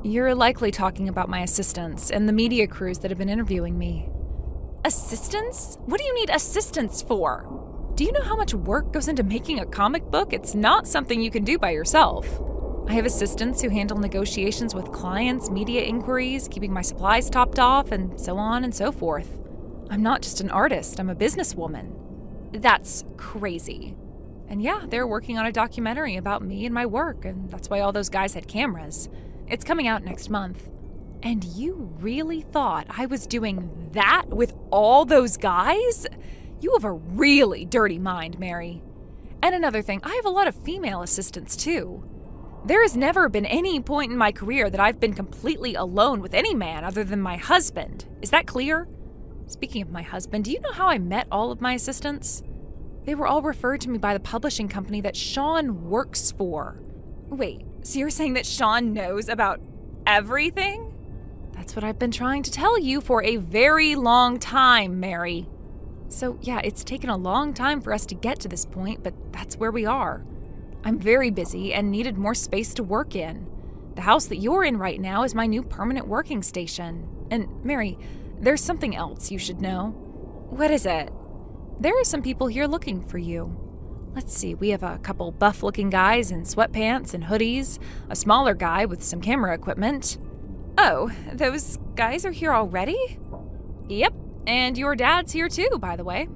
You're likely talking about my assistants and the media crews that have been interviewing me. Assistants? What do you need assistants for? Do you know how much work goes into making a comic book? It's not something you can do by yourself. I have assistants who handle negotiations with clients, media inquiries, keeping my supplies topped off, and so on and so forth. I'm not just an artist, I'm a businesswoman. That's crazy. And yeah, they're working on a documentary about me and my work, and that's why all those guys had cameras. It's coming out next month. And you really thought I was doing that with all those guys? You have a really dirty mind, Mary. And another thing, I have a lot of female assistants too. There has never been any point in my career that I've been completely alone with any man other than my husband. Is that clear? Speaking of my husband, do you know how I met all of my assistants? They were all referred to me by the publishing company that Sean works for. Wait, so you're saying that Sean knows about everything? That's what I've been trying to tell you for a very long time, Mary. So yeah, it's taken a long time for us to get to this point, but that's where we are. I'm very busy and needed more space to work in. The house that you're in right now is my new permanent working station. And Mary, there's something else you should know. What is it? There are some people here looking for you. Let's see, we have a couple buff-looking guys in sweatpants and hoodies, a smaller guy with some camera equipment. Oh, those guys are here already? Yep, and your dad's here too, by the way.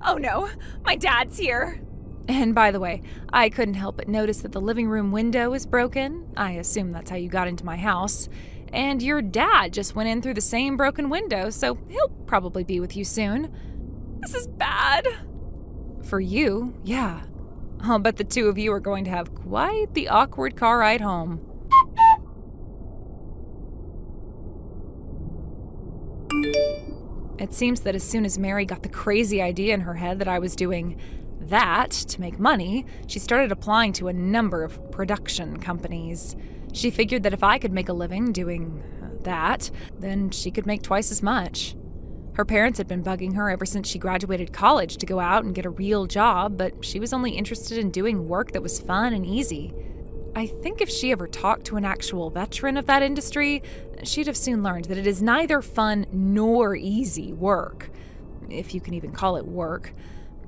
Oh no, my dad's here. And by the way, I couldn't help but notice that the living room window is broken. I assume that's how you got into my house. And your dad just went in through the same broken window, so he'll probably be with you soon. This is bad. For you, yeah. I'll bet the two of you are going to have quite the awkward car ride home. It seems that as soon as Mary got the crazy idea in her head that I was doing that to make money, she started applying to a number of production companies. She figured that if I could make a living doing that, then she could make twice as much. Her parents had been bugging her ever since she graduated college to go out and get a real job, but she was only interested in doing work that was fun and easy. I think if she ever talked to an actual veteran of that industry, she'd have soon learned that it is neither fun nor easy work, if you can even call it work.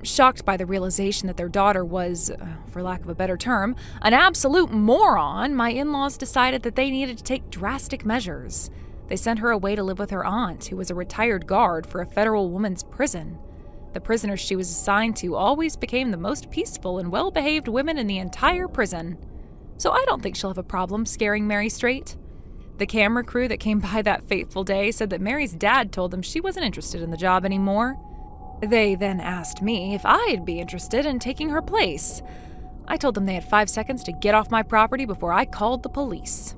Shocked by the realization that their daughter was, for lack of a better term, an absolute moron, my in-laws decided that they needed to take drastic measures. They sent her away to live with her aunt, who was a retired guard for a federal women's prison. The prisoners she was assigned to always became the most peaceful and well-behaved women in the entire prison. So I don't think she'll have a problem scaring Mary straight. The camera crew that came by that fateful day said that Mary's dad told them she wasn't interested in the job anymore. They then asked me if I'd be interested in taking her place. I told them they had 5 seconds to get off my property before I called the police.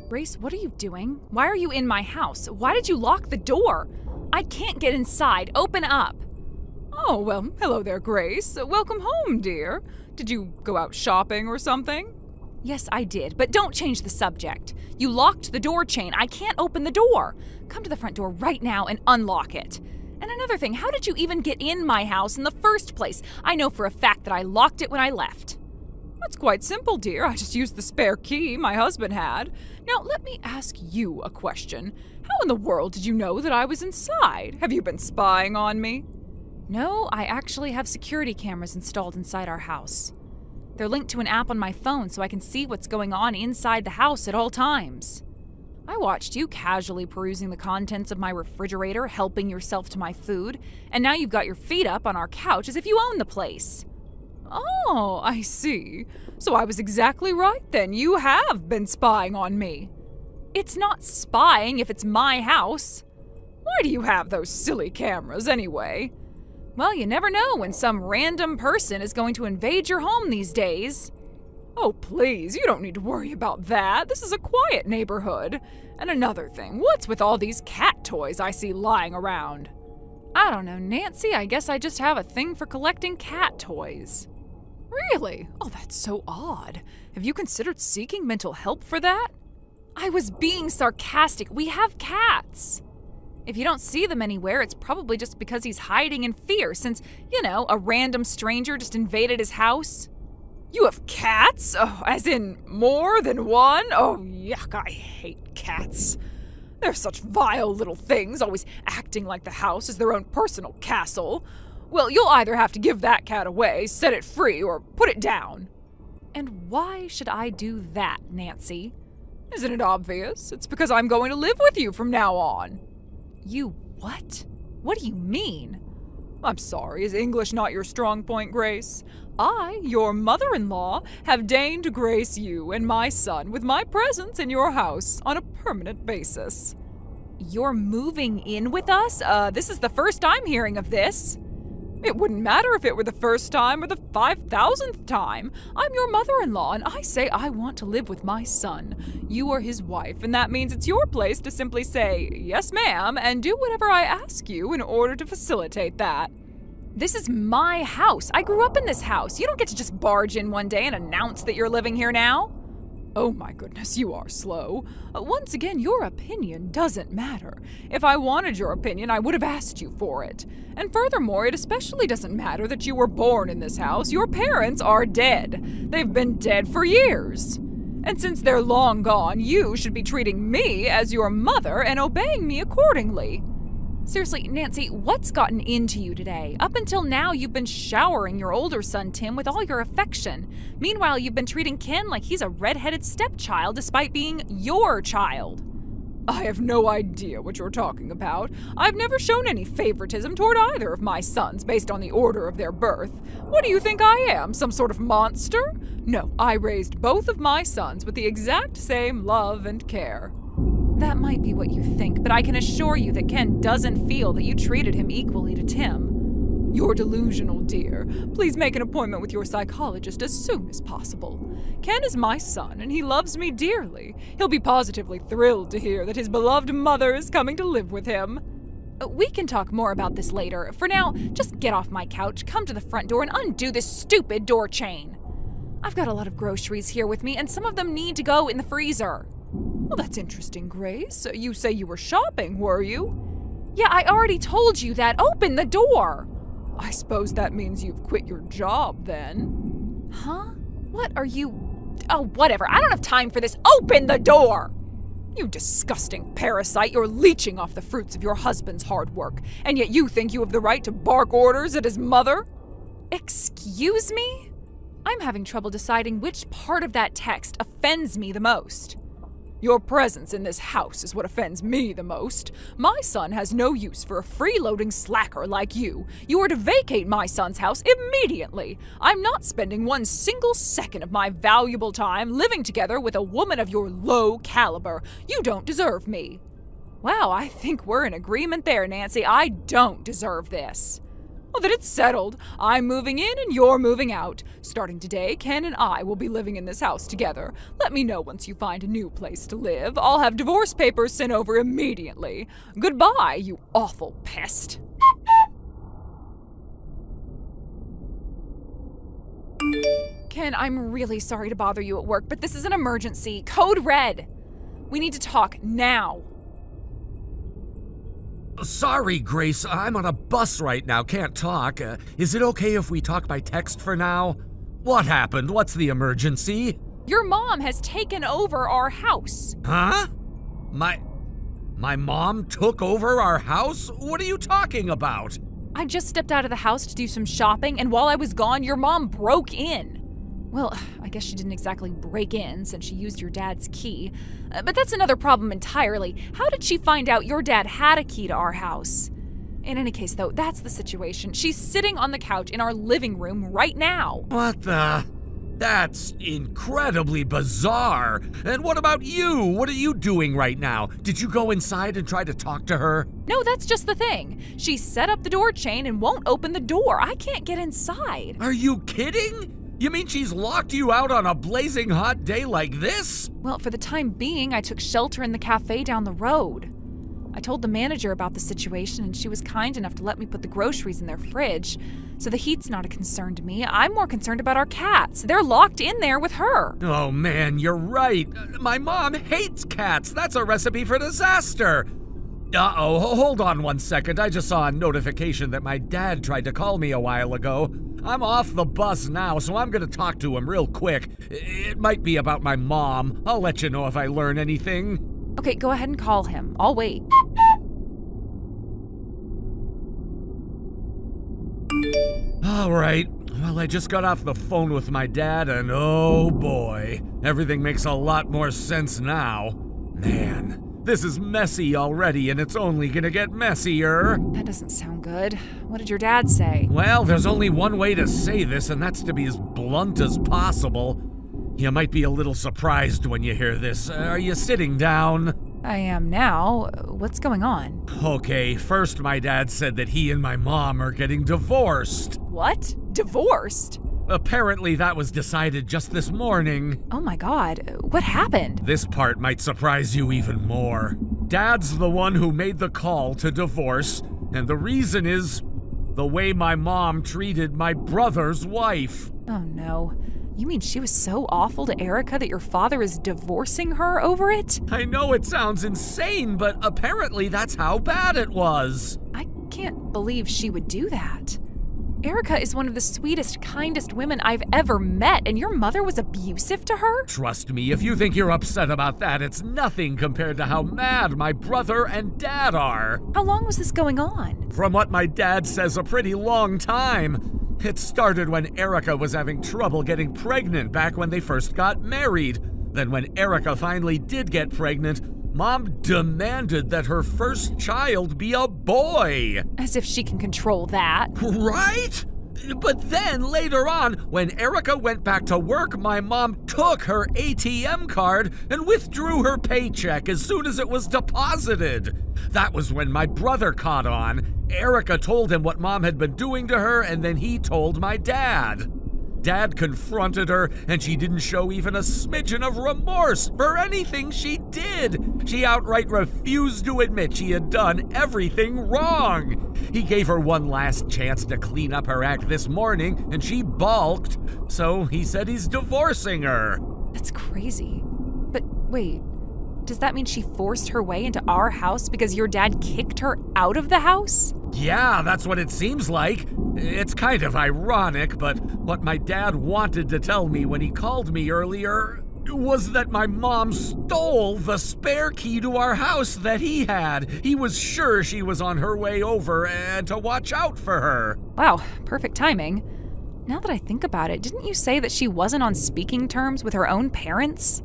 Grace, what are you doing? Why are you in my house? Why did you lock the door? I can't get inside. Open up. Oh, well, hello there, Grace. Welcome home, dear. Did you go out shopping or something? Yes, I did, but don't change the subject. You locked the door chain. I can't open the door. Come to the front door right now and unlock it. And another thing, how did you even get in my house in the first place? I know for a fact that I locked it when I left. That's quite simple, dear. I just used the spare key my husband had. Now, let me ask you a question. How in the world did you know that I was inside? Have you been spying on me? No, I actually have security cameras installed inside our house. They're linked to an app on my phone so I can see what's going on inside the house at all times. I watched you casually perusing the contents of my refrigerator, helping yourself to my food, and now you've got your feet up on our couch as if you own the place. Oh, I see. So I was exactly right then. You have been spying on me. It's not spying if it's my house. Why do you have those silly cameras anyway? Well, you never know when some random person is going to invade your home these days. Oh, please, you don't need to worry about that. This is a quiet neighborhood. And another thing, what's with all these cat toys I see lying around? I don't know, Nancy. I guess I just have a thing for collecting cat toys. Really? Oh, that's so odd. Have you considered seeking mental help for that? I was being sarcastic. We have cats. If you don't see them anywhere, it's probably just because he's hiding in fear since, a random stranger just invaded his house. You have cats? Oh, as in more than one? Oh, yuck, I hate cats. They're such vile little things, always acting like the house is their own personal castle. Well, you'll either have to give that cat away, set it free, or put it down. And why should I do that, Nancy? Isn't it obvious? It's because I'm going to live with you from now on. You what? What do you mean? I'm sorry, is English not your strong point, Grace? I, your mother-in-law, have deigned to grace you and my son with my presence in your house on a permanent basis. You're moving in with us? This is the first I'm hearing of this. It wouldn't matter if it were the first time or the 5,000th time. I'm your mother-in-law, and I say I want to live with my son. You are his wife, and that means it's your place to simply say, yes, ma'am, and do whatever I ask you in order to facilitate that. This is my house. I grew up in this house. You don't get to just barge in one day and announce that you're living here now. Oh my goodness, you are slow. Once again, your opinion doesn't matter. If I wanted your opinion, I would have asked you for it. And furthermore, it especially doesn't matter that you were born in this house. Your parents are dead. They've been dead for years. And since they're long gone, you should be treating me as your mother and obeying me accordingly. Seriously, Nancy, what's gotten into you today? Up until now, you've been showering your older son, Tim, with all your affection. Meanwhile, you've been treating Ken like he's a red-headed stepchild despite being your child. I have no idea what you're talking about. I've never shown any favoritism toward either of my sons based on the order of their birth. What do you think I am, some sort of monster? No, I raised both of my sons with the exact same love and care. That might be what you think, but I can assure you that Ken doesn't feel that you treated him equally to Tim. You're delusional, dear. Please make an appointment with your psychologist as soon as possible. Ken is my son, and he loves me dearly. He'll be positively thrilled to hear that his beloved mother is coming to live with him. We can talk more about this later. For now, just get off my couch, come to the front door, and undo this stupid door chain. I've got a lot of groceries here with me, and some of them need to go in the freezer. Well, that's interesting, Grace. You say you were shopping, were you? Yeah, I already told you that. Open the door! I suppose that means you've quit your job, then. Huh? What are you... Oh, whatever. I don't have time for this. Open the door! You disgusting parasite, you're leeching off the fruits of your husband's hard work, and yet you think you have the right to bark orders at his mother? Excuse me? I'm having trouble deciding which part of that text offends me the most. Your presence in this house is what offends me the most. My son has no use for a freeloading slacker like you. You are to vacate my son's house immediately. I'm not spending one single second of my valuable time living together with a woman of your low caliber. You don't deserve me. Wow, I think we're in agreement there, Nancy. I don't deserve this. Well, then it's settled. I'm moving in and you're moving out. Starting today, Ken and I will be living in this house together. Let me know once you find a new place to live. I'll have divorce papers sent over immediately. Goodbye, you awful pest. Ken, I'm really sorry to bother you at work, but this is an emergency. Code red. We need to talk now. Sorry, Grace, I'm on a bus right now, can't talk. Is it okay if we talk by text for now? What happened? What's the emergency? Your mom has taken over our house. Huh? My mom took over our house? What are you talking about? I just stepped out of the house to do some shopping, and while I was gone, your mom broke in. Well, I guess she didn't exactly break in since she used your dad's key. But that's another problem entirely. How did she find out your dad had a key to our house? In any case, though, that's the situation. She's sitting on the couch in our living room right now. What the? That's incredibly bizarre. And what about you? What are you doing right now? Did you go inside and try to talk to her? No, that's just the thing. She set up the door chain and won't open the door. I can't get inside. Are you kidding? You mean she's locked you out on a blazing hot day like this? Well, for the time being, I took shelter in the cafe down the road. I told the manager about the situation, and she was kind enough to let me put the groceries in their fridge. So the heat's not a concern to me. I'm more concerned about our cats. They're locked in there with her. Oh man, you're right. My mom hates cats. That's a recipe for disaster. Uh-oh, hold on one second. I just saw a notification that my dad tried to call me a while ago. I'm off the bus now, so I'm gonna talk to him real quick. It might be about my mom. I'll let you know if I learn anything. Okay, go ahead and call him. I'll wait. All right. Well, I just got off the phone with my dad, and oh boy, everything makes a lot more sense now. Man. This is messy already, and it's only gonna get messier. That doesn't sound good. What did your dad say? Well, there's only one way to say this, and that's to be as blunt as possible. You might be a little surprised when you hear this. Are you sitting down? I am now. What's going on? Okay, first my dad said that he and my mom are getting divorced. What? Divorced? Apparently that was decided just this morning. Oh my god, what happened? This part might surprise you even more. Dad's the one who made the call to divorce, and the reason is the way my mom treated my brother's wife. Oh no. You mean she was so awful to Erica that your father is divorcing her over it? I know it sounds insane, but apparently that's how bad it was. I can't believe she would do that. Erica is one of the sweetest, kindest women I've ever met, and your mother was abusive to her? Trust me, if you think you're upset about that, it's nothing compared to how mad my brother and dad are. How long was this going on? From what my dad says, a pretty long time. It started when Erica was having trouble getting pregnant back when they first got married. Then when Erica finally did get pregnant, Mom demanded that her first child be a boy. As if she can control that. Right? But then later on, when Erica went back to work, my mom took her ATM card and withdrew her paycheck as soon as it was deposited. That was when my brother caught on. Erica told him what Mom had been doing to her, and then he told my dad. Dad confronted her, and she didn't show even a smidgen of remorse for anything she did. She outright refused to admit she had done everything wrong. He gave her one last chance to clean up her act this morning, and she balked, so he said he's divorcing her. That's crazy. But wait, does that mean she forced her way into our house because your dad kicked her out of the house? Yeah, that's what it seems like. It's kind of ironic, but what my dad wanted to tell me when he called me earlier was that my mom stole the spare key to our house that he had. He was sure she was on her way over and to watch out for her. Wow, perfect timing. Now that I think about it, didn't you say that she wasn't on speaking terms with her own parents?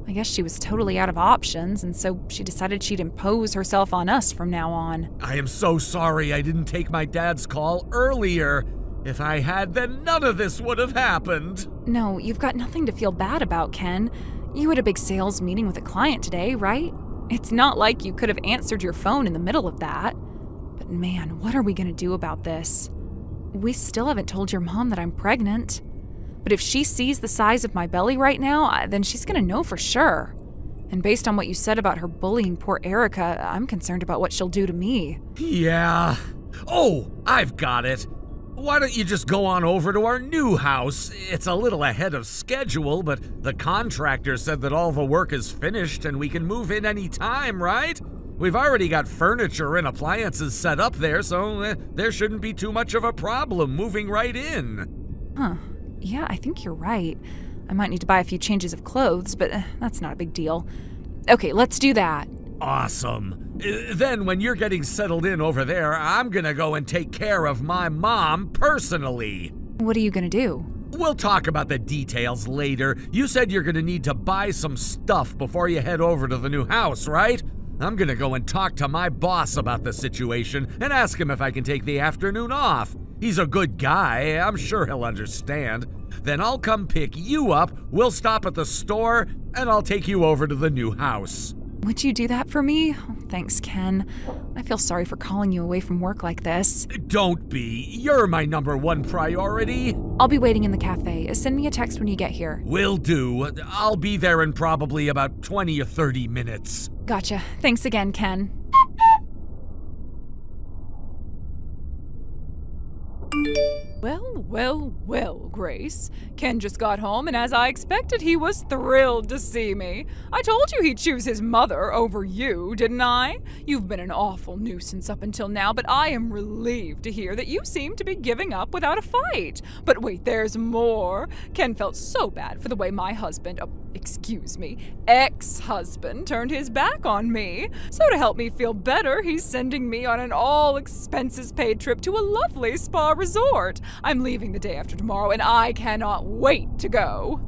I guess she was totally out of options, and so she decided she'd impose herself on us from now on. I am so sorry I didn't take my dad's call earlier. If I had, then none of this would have happened. No, you've got nothing to feel bad about, Ken. You had a big sales meeting with a client today, right? It's not like you could have answered your phone in the middle of that. But man, what are we gonna do about this? We still haven't told your mom that I'm pregnant. But if she sees the size of my belly right now, then she's gonna know for sure. And based on what you said about her bullying poor Erica, I'm concerned about what she'll do to me. Yeah. Oh, I've got it. Why don't you just go on over to our new house? It's a little ahead of schedule, but the contractor said that all the work is finished and we can move in any time, right? We've already got furniture and appliances set up there, so there shouldn't be too much of a problem moving right in. Huh. Yeah, I think you're right. I might need to buy a few changes of clothes, but that's not a big deal. Okay, let's do that. Awesome. Then when you're getting settled in over there, I'm gonna go and take care of my mom personally. What are you gonna do? We'll talk about the details later. You said you're gonna need to buy some stuff before you head over to the new house, right? I'm gonna go and talk to my boss about the situation and ask him if I can take the afternoon off. He's a good guy, I'm sure he'll understand. Then I'll come pick you up, we'll stop at the store, and I'll take you over to the new house. Would you do that for me? Oh, thanks, Ken. I feel sorry for calling you away from work like this. Don't be. You're my number one priority. I'll be waiting in the cafe. Send me a text when you get here. Will do. I'll be there in probably about 20 or 30 minutes. Gotcha. Thanks again, Ken. Well, Grace. Ken just got home, and as I expected, he was thrilled to see me. I told you he'd choose his mother over you, didn't I? You've been an awful nuisance up until now, but I am relieved to hear that you seem to be giving up without a fight. But wait, there's more. Ken felt so bad for the way my ex-husband turned his back on me. So to help me feel better, he's sending me on an all-expenses-paid trip to a lovely spa resort. I'm leaving the day after tomorrow, and I cannot wait to go.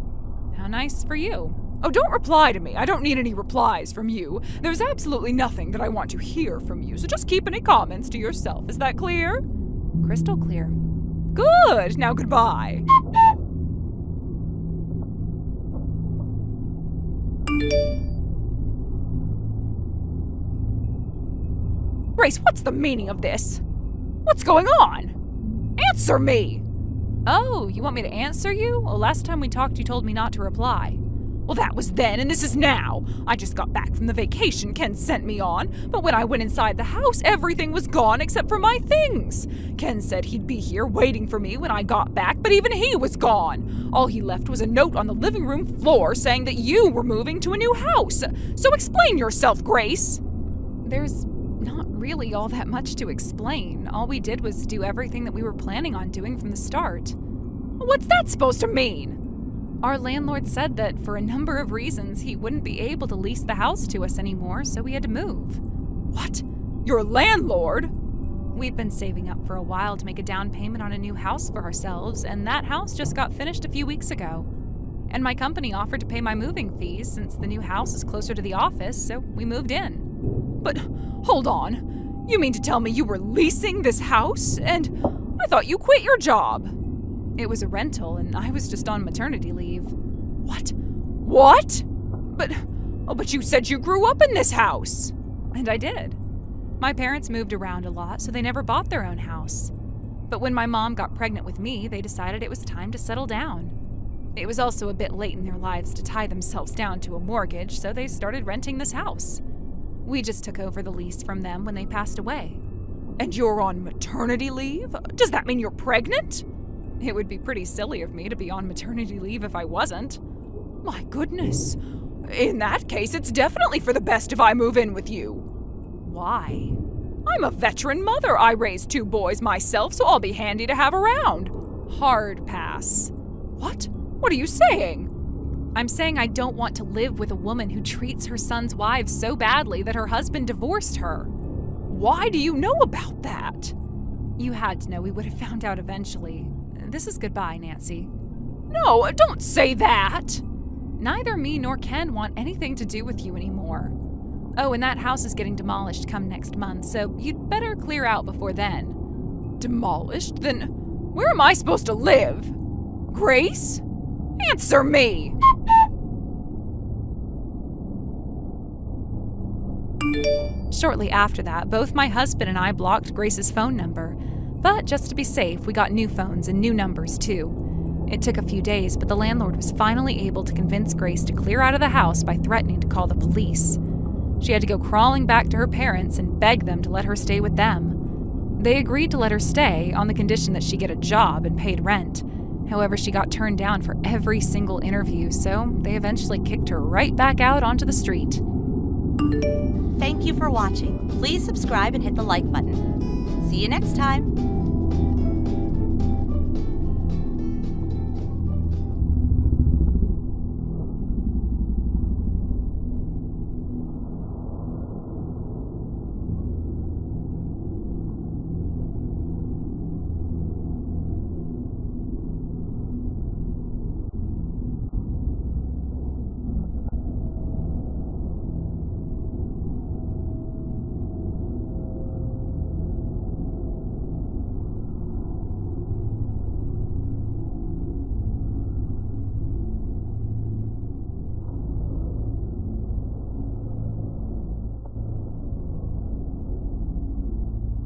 How nice for you. Oh, don't reply to me. I don't need any replies from you. There's absolutely nothing that I want to hear from you, so just keep any comments to yourself. Is that clear? Crystal clear. Good. Now goodbye. Grace, what's the meaning of this? What's going on? Answer me! Oh, you want me to answer you? Well, last time we talked, you told me not to reply. Well, that was then, and this is now. I just got back from the vacation Ken sent me on, but when I went inside the house, everything was gone except for my things. Ken said he'd be here waiting for me when I got back, but even he was gone. All he left was a note on the living room floor saying that you were moving to a new house. So explain yourself, Grace. There's not really all that much to explain. All we did was do everything that we were planning on doing from the start. What's that supposed to mean? Our landlord said that for a number of reasons he wouldn't be able to lease the house to us anymore, so we had to move. What? Your landlord? We'd been saving up for a while to make a down payment on a new house for ourselves, and that house just got finished a few weeks ago. And my company offered to pay my moving fees since the new house is closer to the office, so we moved in. But hold on. You mean to tell me you were leasing this house? And I thought you quit your job. It was a rental, and I was just on maternity leave. What? But you said you grew up in this house. And I did. My parents moved around a lot, so they never bought their own house. But when my mom got pregnant with me, they decided it was time to settle down. It was also a bit late in their lives to tie themselves down to a mortgage, so they started renting this house. We just took over the lease from them when they passed away. And you're on maternity leave? Does that mean you're pregnant? It would be pretty silly of me to be on maternity leave if I wasn't. My goodness. In that case, it's definitely for the best if I move in with you. Why? I'm a veteran mother. I raised 2 boys myself, so I'll be handy to have around. Hard pass. What? What are you saying? I'm saying I don't want to live with a woman who treats her son's wives so badly that her husband divorced her. Why do you know about that? You had to know. We would have found out eventually. This is goodbye, Nancy. No, don't say that. Neither me nor Ken want anything to do with you anymore. Oh, and that house is getting demolished come next month, so you'd better clear out before then. Demolished? Then where am I supposed to live? Grace? Answer me! Shortly after that, both my husband and I blocked Grace's phone number. But just to be safe, we got new phones and new numbers too. It took a few days, but the landlord was finally able to convince Grace to clear out of the house by threatening to call the police. She had to go crawling back to her parents and beg them to let her stay with them. They agreed to let her stay on the condition that she get a job and paid rent. However, she got turned down for every single interview, so they eventually kicked her right back out onto the street. Thank you for watching. Please subscribe and hit the like button. See you next time.